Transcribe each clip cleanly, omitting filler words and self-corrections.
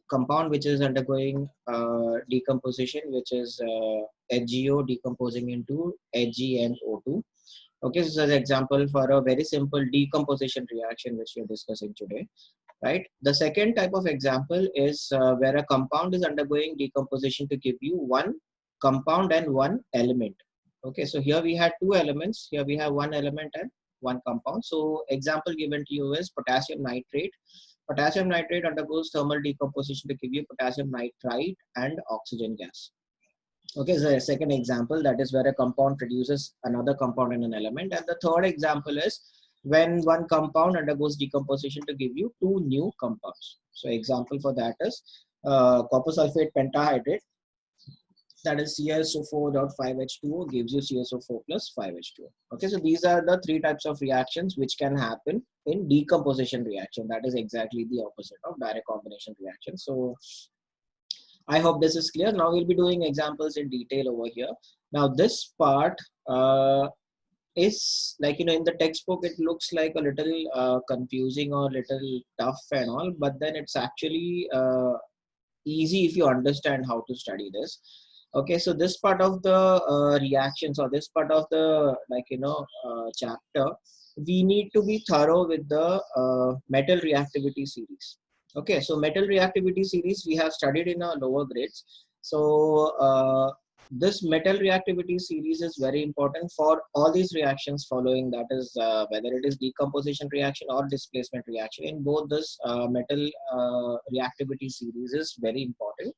compound which is undergoing decomposition, which is HgO decomposing into Hg and O2. Okay, so this is an example for a very simple decomposition reaction which we are discussing today, right? The second type of example is where a compound is undergoing decomposition to give you one compound and one element. Okay, so here we had two elements. Here we have one element and one compound. So example given to you is potassium nitrate. Potassium nitrate undergoes thermal decomposition to give you potassium nitrite and oxygen gas. Okay, so a second example, that is where a compound produces another compound and an element. And the third example is when one compound undergoes decomposition to give you two new compounds. So example for that is copper sulfate pentahydrate, that is CaSO4.5H2O gives you CaSO4 plus 5H2O. Okay, so these are the three types of reactions which can happen in decomposition reaction. That is exactly the opposite of direct combination reaction. So I hope this is clear. Now we'll be doing examples in detail over here. Now this part is like, in the textbook, it looks like a little confusing or little tough and all, but then it's actually easy if you understand how to study this. Okay, so this part of the reactions, or this part of the chapter, we need to be thorough with the metal reactivity series. Okay, so metal reactivity series we have studied in our lower grades. So this metal reactivity series is very important for all these reactions following, that is whether it is decomposition reaction or displacement reaction. In both this metal reactivity series is very important.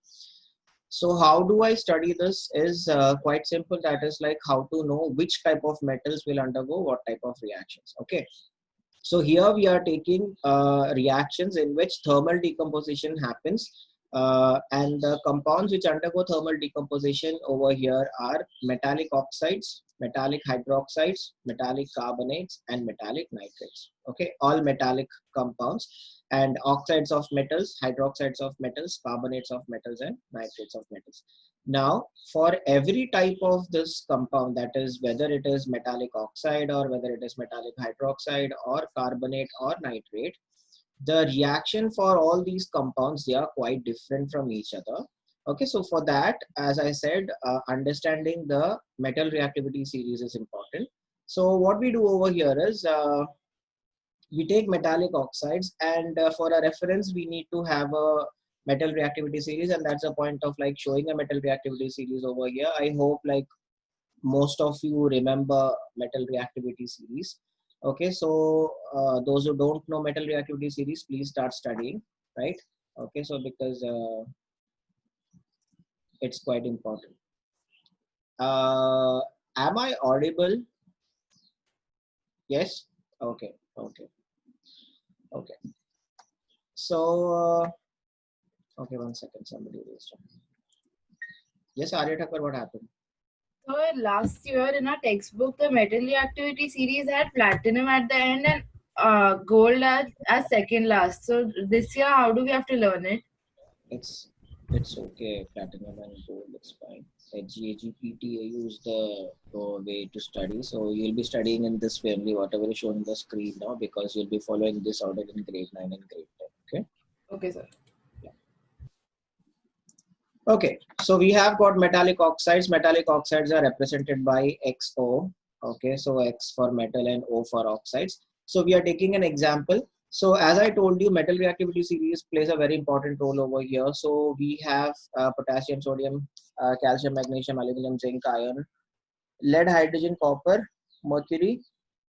So how do I study this is quite simple. That is like how to know which type of metals will undergo what type of reactions. Okay, so here we are taking reactions in which thermal decomposition happens, and the compounds which undergo thermal decomposition over here are metallic oxides, metallic hydroxides, metallic carbonates, and metallic nitrates. Okay, all metallic compounds, and oxides of metals, hydroxides of metals, carbonates of metals, and nitrates of metals. Now, for every type of this compound, that is whether it is metallic oxide or whether it is metallic hydroxide or carbonate or nitrate, the reaction for all these compounds, they are quite different from each other. Okay, so for that, as I said, understanding the metal reactivity series is important. So what we do over here is we take metallic oxides, and for a reference we need to have a metal reactivity series, and that's the point of like showing a metal reactivity series over here. I hope like most of you remember metal reactivity series. Okay, so those who don't know metal reactivity series, please start studying, right? Okay, so because it's quite important. Am I audible? Yes. Okay, okay, okay. So okay, 1 second, somebody raised up. Yes, Arya Thakur, what happened? So last year in our textbook, the metal reactivity series had platinum at the end and gold as second last. So this year, how do we have to learn it? It's okay. Platinum and gold, it's fine. HGAGPTA is the way to study. So you'll be studying in this way only, whatever is shown on the screen now, because you'll be following this order in grade 9 and grade 10. Okay. Okay, sir. Yeah. Okay. So we have got metallic oxides. Metallic oxides are represented by XO. Okay. So X for metal and O for oxides. So we are taking an example. So as I told you, metal reactivity series plays a very important role over here. So we have potassium, sodium, calcium, magnesium, aluminum, zinc, iron, lead, hydrogen, copper, mercury,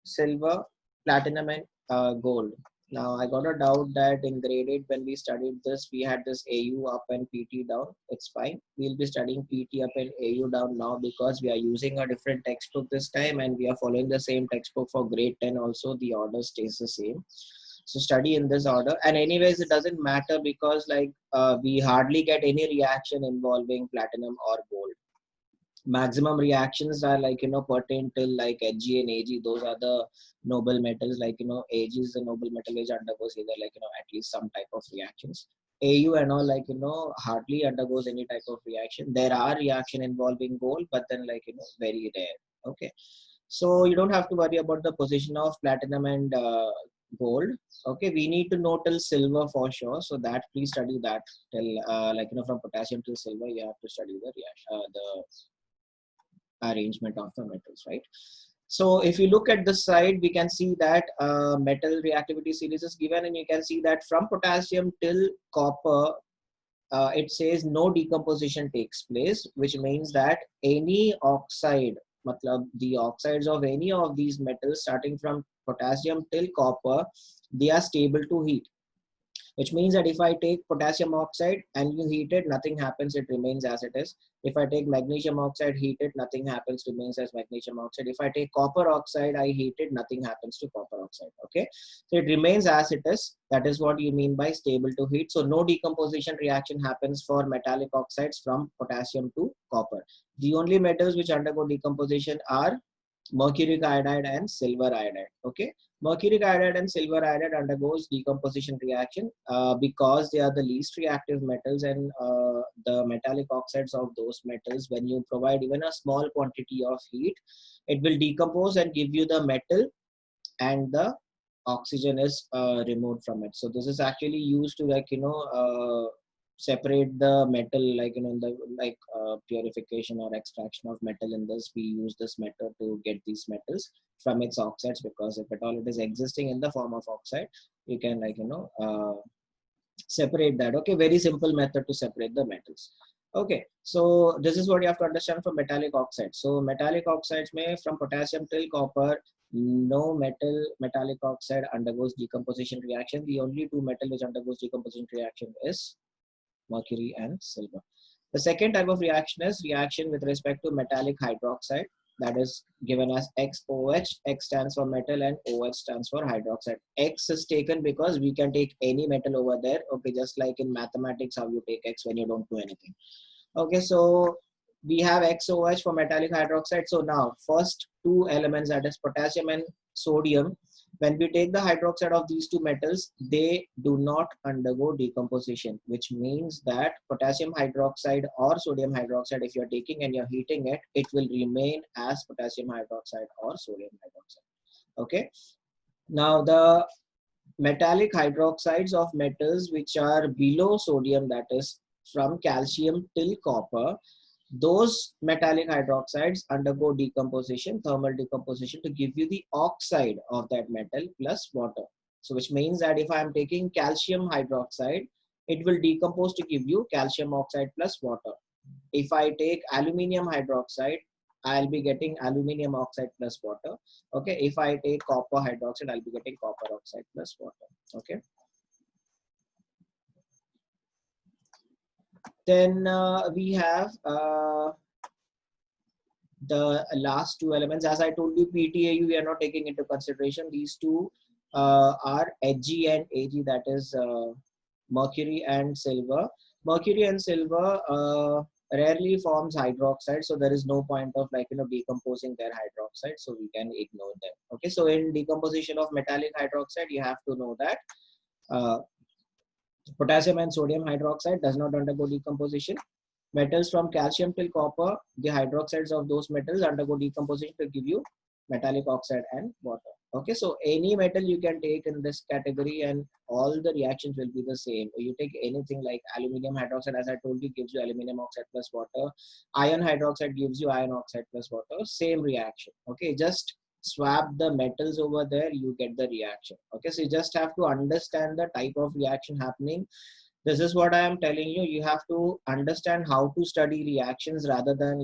silver, platinum, and gold. Now I got a doubt that in grade 8 when we studied this, we had this AU up and PT down. It's fine. We'll be studying PT up and AU down now because we are using a different textbook this time, and we are following the same textbook for grade 10 also. The order stays the same. So study in this order, and anyways it doesn't matter because like we hardly get any reaction involving platinum or gold. Maximum reactions are like pertain till like Hg and Ag. Those are the noble metals. Like Ag is the noble metal which undergoes either like at least some type of reactions. Au and all like hardly undergoes any type of reaction. There are reaction involving gold, but then like very rare. Okay, so you don't have to worry about the position of platinum and gold. Okay, we need to know till silver for sure. So that please study that till from potassium till silver. You have to study the reaction, the arrangement of the metals, right? So if you look at this side, we can see that metal reactivity series is given, and you can see that from potassium till copper, it says no decomposition takes place, which means that any oxide, matlab the oxides of any of these metals starting from potassium till copper, they are stable to heat, which means that if I take potassium oxide and you heat it, nothing happens, it remains as it is. If I take magnesium oxide, heat it, nothing happens, remains as magnesium oxide. If I take copper oxide, I heat it, nothing happens to copper oxide. Okay, so it remains as it is. That is what you mean by stable to heat. So no decomposition reaction happens for metallic oxides from potassium to copper. The only metals which undergo decomposition are mercuric iodide and silver iodide. Okay, mercuric iodide and silver iodide undergoes decomposition reaction because they are the least reactive metals, and the metallic oxides of those metals, when you provide even a small quantity of heat, it will decompose and give you the metal, and the oxygen is removed from it. So this is actually used to separate the metal, in the purification or extraction of metal. In this, we use this method to get these metals from its oxides, because if at all it is existing in the form of oxide, you can separate that. Okay, very simple method to separate the metals. Okay, so this is what you have to understand for metallic oxides. So metallic oxides may, from potassium till copper, no metallic oxide undergoes decomposition reaction. The only two metal which undergoes decomposition reaction is mercury and silver. The second type of reaction is reaction with respect to metallic hydroxide, that is given as XOH. X stands for metal and OH stands for hydroxide. X is taken because we can take any metal over there. Okay, just like in mathematics, how you take X when you don't do anything. Okay, so we have XOH for metallic hydroxide. So now first two elements, that is potassium and sodium, when we take the hydroxide of these two metals, they do not undergo decomposition, which means that potassium hydroxide or sodium hydroxide, if you're taking and you're heating it, it will remain as potassium hydroxide or sodium hydroxide. Okay, now the metallic hydroxides of metals which are below sodium, that is from calcium till copper, those metallic hydroxides undergo decomposition, thermal decomposition, to give you the oxide of that metal plus water. So which means that if I am taking calcium hydroxide, it will decompose to give you calcium oxide plus water. If I take aluminium hydroxide, I'll be getting aluminium oxide plus water. Okay, if I take copper hydroxide, I'll be getting copper oxide plus water. Okay, then we have the last two elements. As I told you, PTAU we are not taking into consideration. These two are Hg and Ag, that is mercury and silver. Mercury and silver rarely forms hydroxide, so there is no point of decomposing their hydroxide, so we can ignore them. Okay, so in decomposition of metallic hydroxide, you have to know that potassium and sodium hydroxide does not undergo decomposition. Metals from calcium till copper, the hydroxides of those metals undergo decomposition to give you metallic oxide and water. Okay, so any metal you can take in this category and all the reactions will be the same. You take anything like aluminum hydroxide, as I told you, gives you aluminum oxide plus water. Iron hydroxide gives you iron oxide plus water. Same reaction. Okay, just swap the metals over there, you get the reaction. Okay, so you just have to understand the type of reaction happening. This is what I am telling you. You have to understand how to study reactions rather than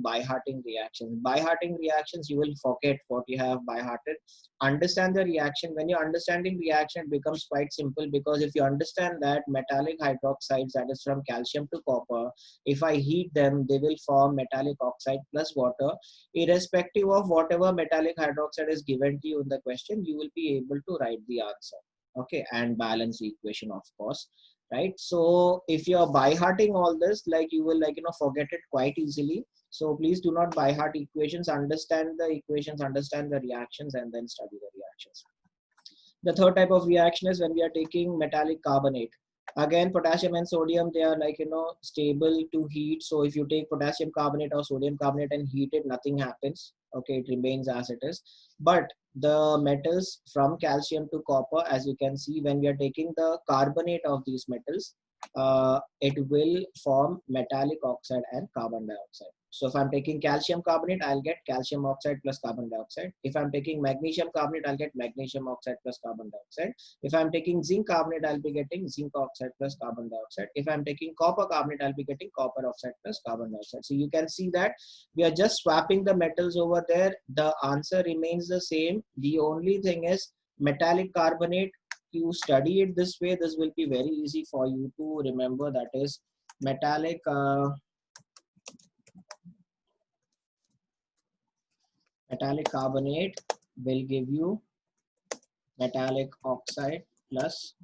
by hearting reactions. By hearting reactions, you will forget what you have by hearted. Understand the reaction. When you're understanding reaction, it becomes quite simple, because if you understand that metallic hydroxides, that is from calcium to copper, if I heat them, they will form metallic oxide plus water. Irrespective of whatever metallic hydroxide is given to you in the question, you will be able to write the answer. Okay, and balance the equation, of course. Right, so if you're by hearting all this, you will forget it quite easily. So please do not by heart equations. Understand the equations, understand the reactions, and then study the reactions. The third type of reaction is when we are taking metallic carbonate. Again, potassium and sodium, they are like, stable to heat. So if you take potassium carbonate or sodium carbonate and heat it, nothing happens. Okay, it remains as it is. But the metals from calcium to copper, as you can see, when we are taking the carbonate of these metals, it will form metallic oxide and carbon dioxide. So if I'm taking calcium carbonate, I'll get calcium oxide plus carbon dioxide. If I'm taking magnesium carbonate, I'll get magnesium oxide plus carbon dioxide. If I'm taking zinc carbonate, I'll be getting zinc oxide plus carbon dioxide. If I'm taking copper carbonate, I'll be getting copper oxide plus carbon dioxide. So you can see that we are just swapping the metals over there. The answer remains the same. The only thing is metallic carbonate. You study it this way, this will be very easy for you to remember. That is metallic carbonate will give you metallic oxide plus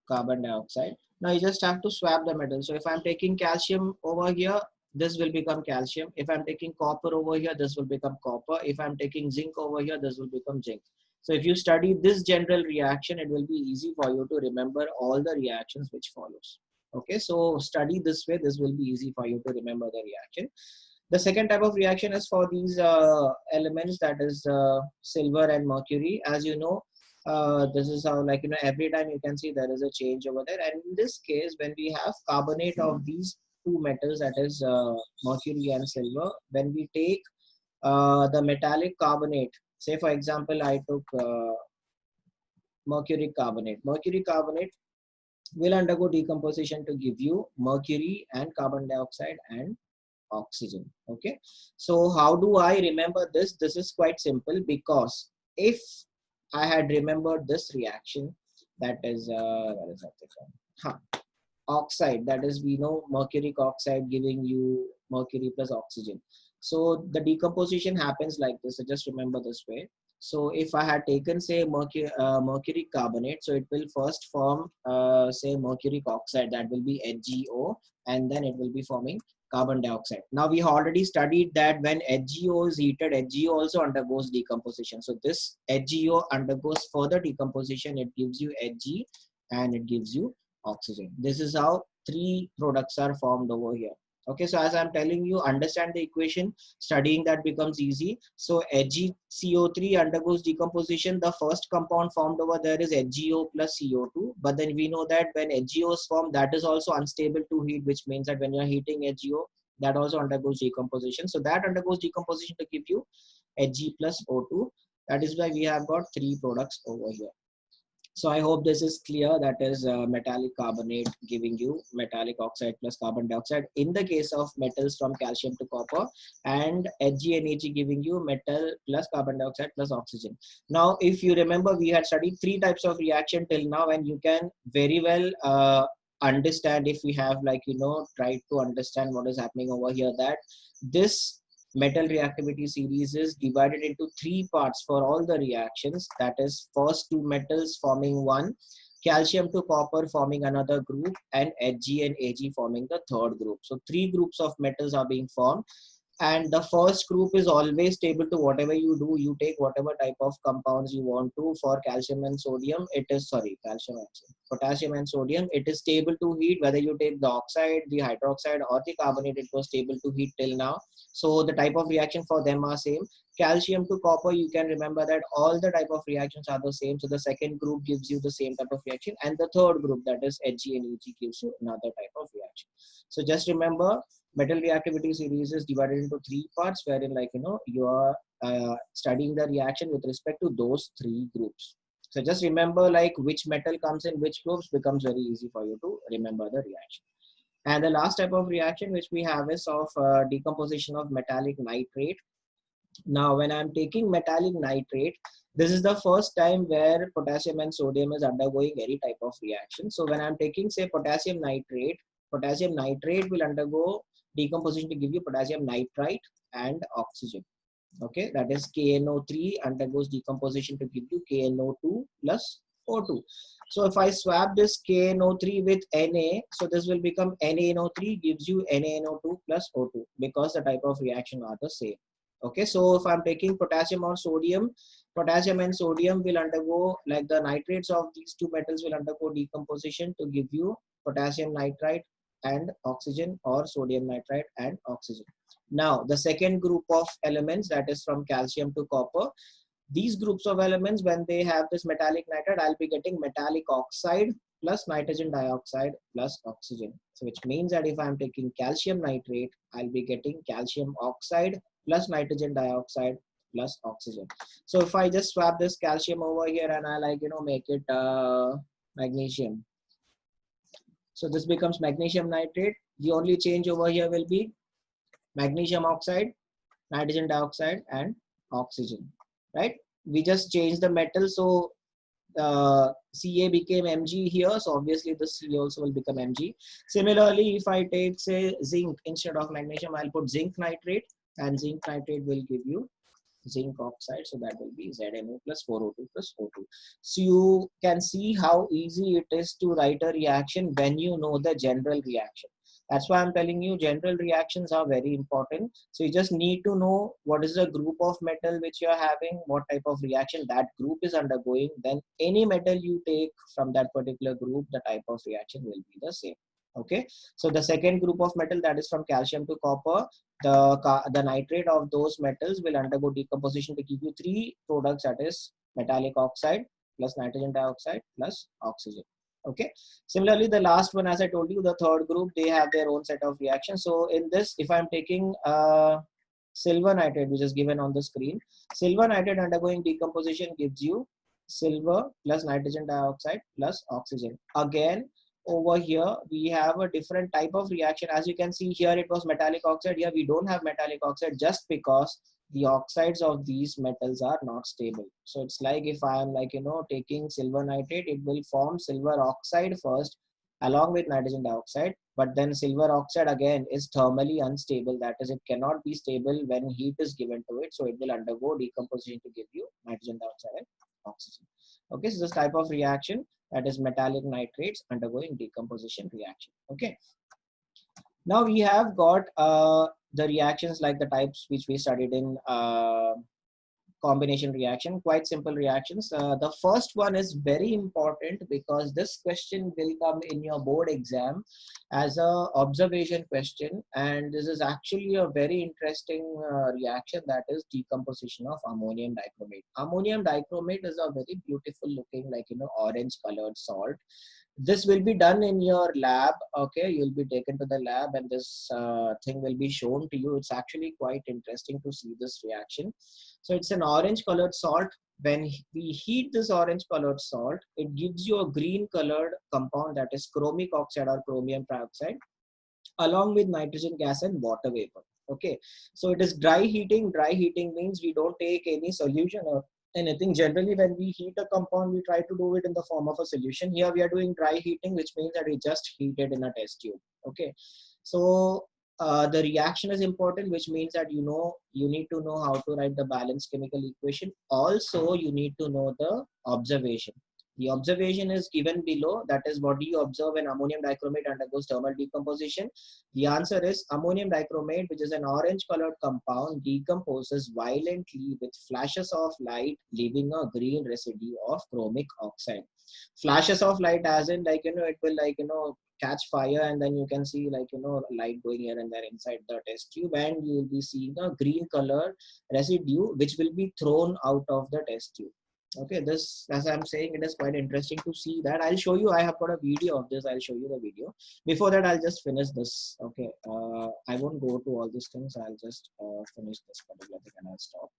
carbon dioxide. Now you just have to swap the metal. So if I'm taking calcium over here, this will become calcium. If I'm taking copper over here, this will become copper. If I'm taking zinc over here, this will become zinc. So if you study this general reaction, it will be easy for you to remember all the reactions which follows. Okay, so study this way, this will be easy for you to remember the reaction. The second type of reaction is for these elements, that is silver and mercury. As you know, this is how, like, every time you can see there is a change over there. And in this case, when we have carbonate of these two metals, that is mercury and silver, when we take the metallic carbonate, say for example, I took mercury carbonate. Mercury carbonate will undergo decomposition to give you mercury and carbon dioxide and oxygen. Okay, so how do I remember this? This is quite simple, because if I had remembered this reaction, that is what is that? Oxide, that is, we know mercuric oxide giving you mercury plus oxygen. So the decomposition happens like this. So just remember this way. So if I had taken, say, mercury carbonate, so it will first form say mercuric oxide, that will be HgO, and then it will be forming carbon dioxide. Now we already studied that when HgO is heated, HgO also undergoes decomposition. So this HgO undergoes further decomposition. It gives you Hg and it gives you oxygen. This is how three products are formed over here. Okay, so as I'm telling you, understand the equation, studying that becomes easy. So HgCO3 undergoes decomposition. The first compound formed over there is HgO plus CO2. But then we know that when HgO is formed, that is also unstable to heat, which means that when you're heating HgO, that also undergoes decomposition. So that undergoes decomposition to give you Hg plus O2. That is why we have got three products over here. So I hope this is clear. That is metallic carbonate giving you metallic oxide plus carbon dioxide in the case of metals from calcium to copper, and Hg and Ag giving you metal plus carbon dioxide plus oxygen. Now, if you remember, we had studied three types of reaction till now, and you can very well understand, if we have, like, tried to understand what is happening over here, that this metal reactivity series is divided into three parts for all the reactions. That is, first two metals forming one, calcium to copper forming another group, and Hg and Ag forming the third group. So three groups of metals are being formed, and the first group is always stable to whatever you do. You take whatever type of compounds you want to. For calcium and sodium, it is, sorry, potassium and sodium, it is stable to heat. Whether you take the oxide, the hydroxide, or the carbonate, it was stable to heat till now. So the type of reaction for them are same. Calcium to copper, you can remember that all the type of reactions are the same. So the second group gives you the same type of reaction, and the third group, that is Hg and Ag, gives you another type of reaction. So just remember, metal reactivity series is divided into three parts, wherein, like, you are studying the reaction with respect to those three groups. So just remember, like, which metal comes in which groups becomes very easy for you to remember the reaction. And the last type of reaction which we have is of decomposition of metallic nitrate. Now, when I'm taking metallic nitrate, this is the first time where potassium and sodium is undergoing any type of reaction. So when I'm taking, say, potassium nitrate will undergo decomposition to give you potassium nitrite and oxygen. Okay, that is KNO3 undergoes decomposition to give you KNO2 plus O2. So if I swap this KNO3 with Na, so this will become NaNO3, gives you NaNO2 plus O2, because the type of reaction are the same. Okay, so if I'm taking potassium or sodium, Potassium and sodium will undergo, like the nitrates of these two metals will undergo decomposition to give you potassium nitrite and oxygen, or sodium nitrite and oxygen. Now, the second group of elements, that is from calcium to copper, these groups of elements, when they have this metallic nitride, I'll be getting metallic oxide plus nitrogen dioxide plus oxygen. So which means that if I'm taking calcium nitrate, I'll be getting calcium oxide plus nitrogen dioxide plus oxygen. So if I just swap this calcium over here and I make it magnesium. So this becomes magnesium nitrate. The only change over here will be magnesium oxide, nitrogen dioxide and oxygen, right? We just changed the metal. So Ca became Mg here. So obviously this C also will become Mg. Similarly, if I take say zinc instead of magnesium, I'll put zinc nitrate, and zinc nitrate will give you zinc oxide. So that will be ZnO plus 4O2 plus O2. So you can see how easy it is to write a reaction when you know the general reaction. That's why I'm telling you general reactions are very important. So you just need to know what is the group of metal which you are having, what type of reaction that group is undergoing. Then any metal you take from that particular group, the type of reaction will be the same. Okay. So the second group of metal, that is from calcium to copper, the nitrate of those metals will undergo decomposition to give you three products, that is metallic oxide plus nitrogen dioxide plus oxygen. Okay. Similarly, the last one, as I told you, the third group, they have their own set of reactions. So in this, if I'm taking silver nitrate, which is given on the screen, silver nitrate undergoing decomposition gives you silver plus nitrogen dioxide plus oxygen. Again, over here we have a different type of reaction. As you can see here, it was metallic oxide. Here we don't have metallic oxide, just because the oxides of these metals are not stable. So it's like if I am taking silver nitrate, it will form silver oxide first along with nitrogen dioxide, but then silver oxide again is thermally unstable. That is, it cannot be stable when heat is given to it. So it will undergo decomposition to give you nitrogen dioxide and oxygen. Okay, so this type of reaction, that is metallic nitrates undergoing decomposition reaction. Okay. Now we have got the reactions like the types which we studied in combination reaction, quite simple reactions. The first one is very important because this question will come in your board exam as a observation question, and this is actually a very interesting reaction, that is decomposition of ammonium dichromate. Ammonium dichromate is a very beautiful looking orange colored salt. This will be done in your lab. Okay, you'll be taken to the lab and this thing will be shown to you. It's actually quite interesting to see this reaction. So it's an orange colored salt. When we heat this orange colored salt, it gives you a green colored compound, that is chromic oxide or chromium trioxide, along with nitrogen gas and water vapor. Okay, so it is dry heating. Dry heating means we don't take any solution or anything. Generally, when we heat a compound, we try to do it in the form of a solution. Here we are doing dry heating, which means that we just heat it in a test tube. Okay, so the reaction is important, which means that you need to know how to write the balanced chemical equation. Also, you need to know the observation. The observation is given below. That is, what do you observe when ammonium dichromate undergoes thermal decomposition? The answer is ammonium dichromate, which is an orange colored compound, decomposes violently with flashes of light, leaving a green residue of chromic oxide. Flashes of light, as in it will catch fire, and then you can see light going here and there inside the test tube, and you will be seeing a green color residue which will be thrown out of the test tube. Okay, this, as I'm saying, it is quite interesting to see that. I'll show you. I have got a video of this. I'll show you the video. Before that, I'll just finish this. Okay, I won't go to all these things. I'll just finish this particular thing and I'll stop.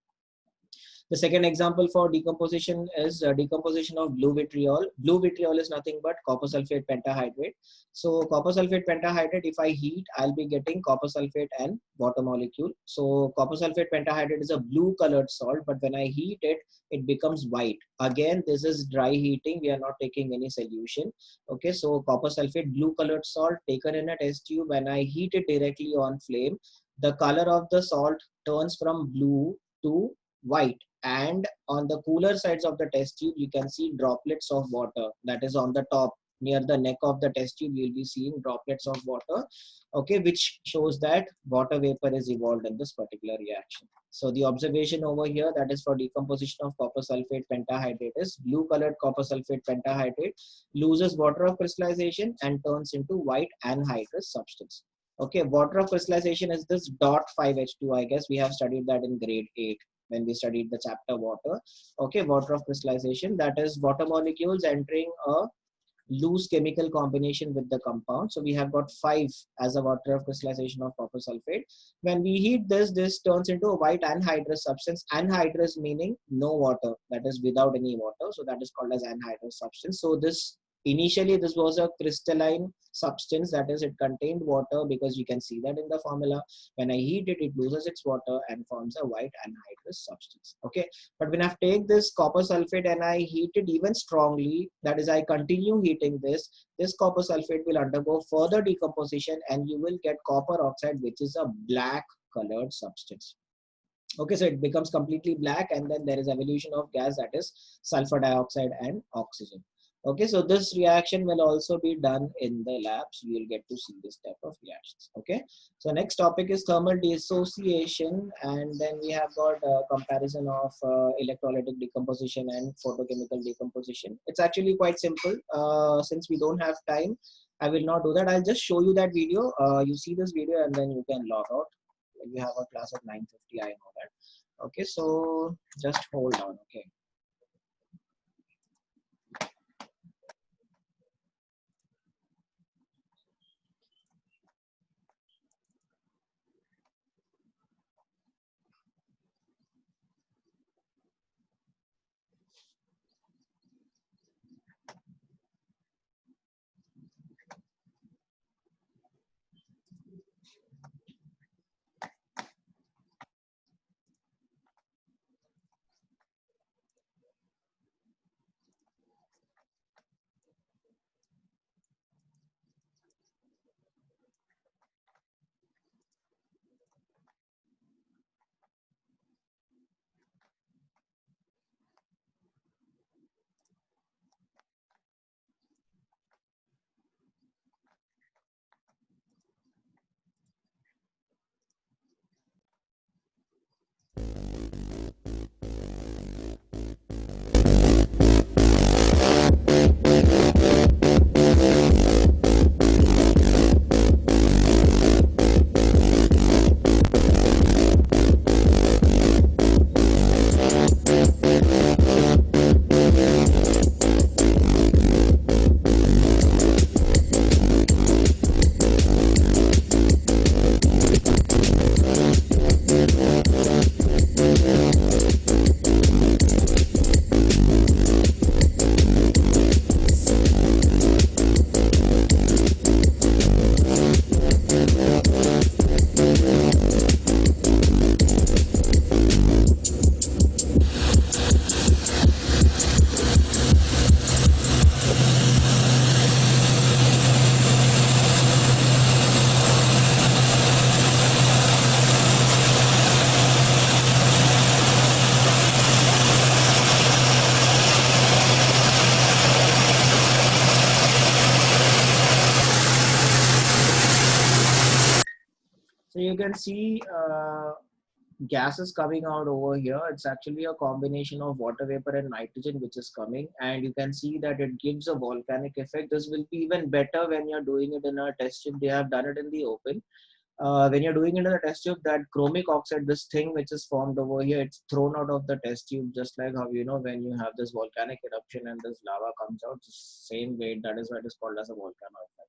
The second example for decomposition is decomposition of blue vitriol. Blue vitriol is nothing but copper sulfate pentahydrate. So copper sulfate pentahydrate, if I heat, I'll be getting copper sulfate and water molecule. So copper sulfate pentahydrate is a blue colored salt, but when I heat it, it becomes white. Again, this is dry heating. We are not taking any solution. Okay, so copper sulfate, blue colored salt taken in a test tube. When I heat it directly on flame, the color of the salt turns from blue to white, and on the cooler sides of the test tube you can see droplets of water, that is on the top. near the neck of the test tube, you'll be seeing droplets of water, okay, which shows that water vapor is evolved in this particular reaction. So the observation over here, that is for decomposition of copper sulfate pentahydrate, is blue colored copper sulfate pentahydrate loses water of crystallization and turns into white anhydrous substance. Okay, water of crystallization is this dot 5H2. I guess we have studied that in grade 8 when we studied the chapter water. Okay, water of crystallization, that is water molecules entering a loose chemical combination with the compound. So we have got 5 as a water of crystallization of copper sulfate. When we heat this, this turns into a white anhydrous substance. Anhydrous meaning no water, that is without any water. So that is called as anhydrous substance. So this initially this was a crystalline substance, that is it contained water, because you can see that in the formula. When I heat it, it loses its water and forms a white anhydrous substance. Okay, but when I take this copper sulfate and I heat it even strongly, that is I continue heating this copper sulfate will undergo further decomposition and you will get copper oxide, which is a black colored substance. Okay, so it becomes completely black, and then there is evolution of gas, that is sulfur dioxide and oxygen. Okay, so this reaction will also be done in the labs. You will get to see this type of reactions. Okay, so next topic is thermal dissociation, and then we have got a comparison of electrolytic decomposition and photochemical decomposition. It's actually quite simple. Since we don't have time, I will not do that. I'll just show you that video. You see this video and then you can log out. You have a class at 9:50, I know that. Okay, so just hold on. Okay. So you can see gases coming out over here. It's actually a combination of water vapor and nitrogen which is coming, and you can see that it gives a volcanic effect. This will be even better when you're doing it in a test tube. They have done it in the open. When you're doing it in the test tube, that chromic oxide, this thing which is formed over here, it's thrown out of the test tube, just like how, you know, when you have this volcanic eruption and this lava comes out, the same way. That is why it is called as a volcano effect.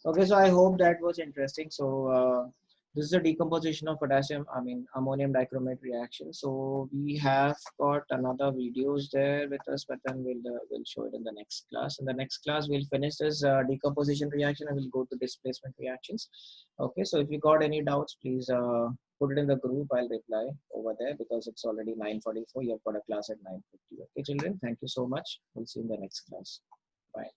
Okay, so I hope that was interesting. So this is a decomposition of ammonium dichromate reaction. So we have got another videos there with us, but then we'll show it in the next class. In the next class, we'll finish this decomposition reaction and we'll go to displacement reactions. Okay, so if you got any doubts, please put it in the group. I'll reply over there because it's already 9:44. You've got a class at 9:50. Okay, children, thank you so much. We'll see you in the next class. Bye.